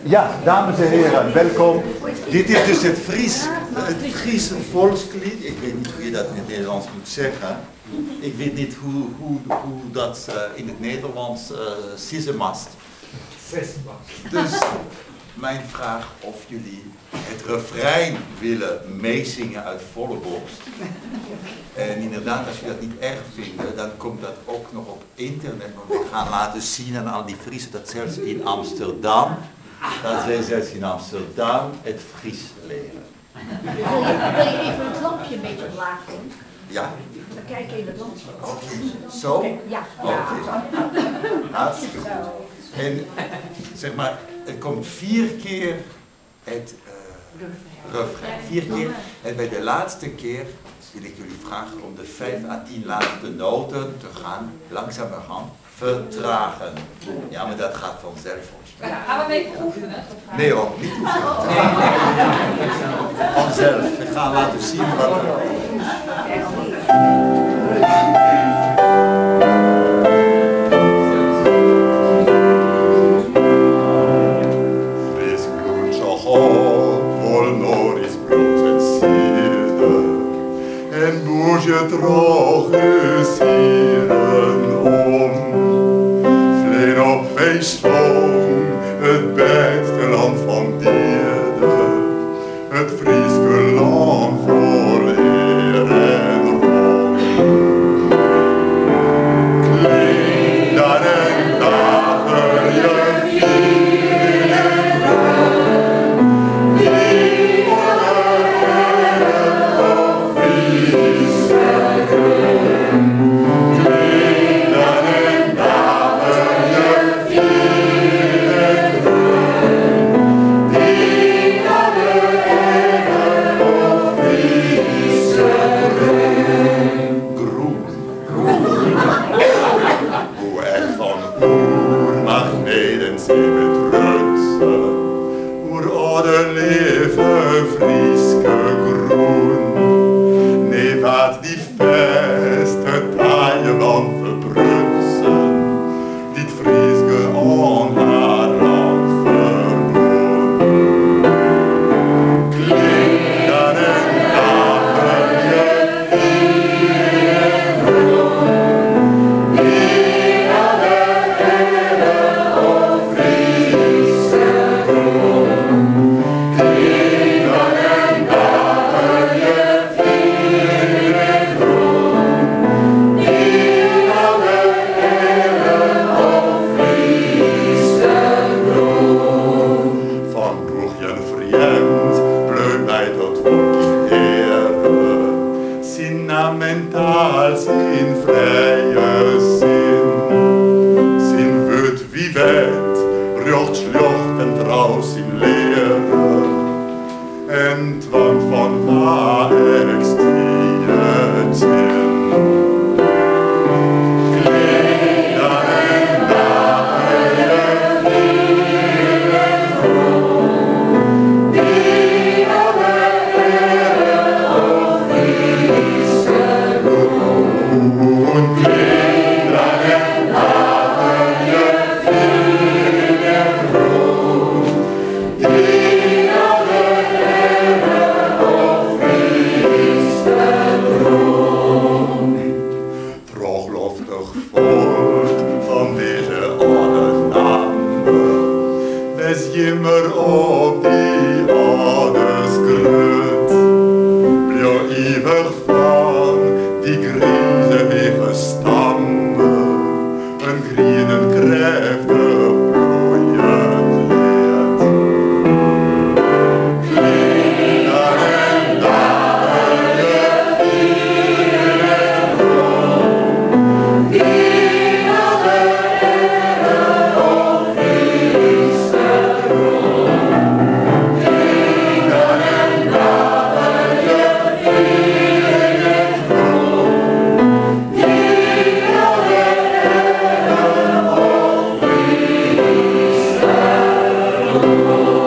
Ja, dames en heren, welkom. Dit is dus het Friese volkslied. Ik weet niet hoe je dat in het Nederlands moet zeggen. Ik weet niet hoe dat in het Nederlands sisemast. Dus mijn vraag of jullie het refrein willen meezingen uit volle borst. En inderdaad, als jullie dat niet erg vinden, dan komt dat ook nog op internet. Want we gaan laten zien aan al die Friesen dat zelfs in Amsterdam, het Fries leren. Wil je even het lampje een beetje omlaag doen? Ja. Dan kijk je in het lampje. Zo? Ja. Hartstikke goed. En zeg maar, er komt 4 keer het refrein. 4 keer. En bij de laatste keer wil ik jullie vragen om de 5 à 10 laatste noten te gaan langzamerhand vertragen. Ja, maar dat gaat vanzelf volgens mij. Gaan we even oefenen? Nee hoor, niet oefenen. Vanzelf. We gaan laten zien wat er en moet je terug eens hieren om. Vleen op feestloon, het beste land van dieren, het Frieske land voor eer en roem. Klinkt dan een dagen je vieren roem, die Oh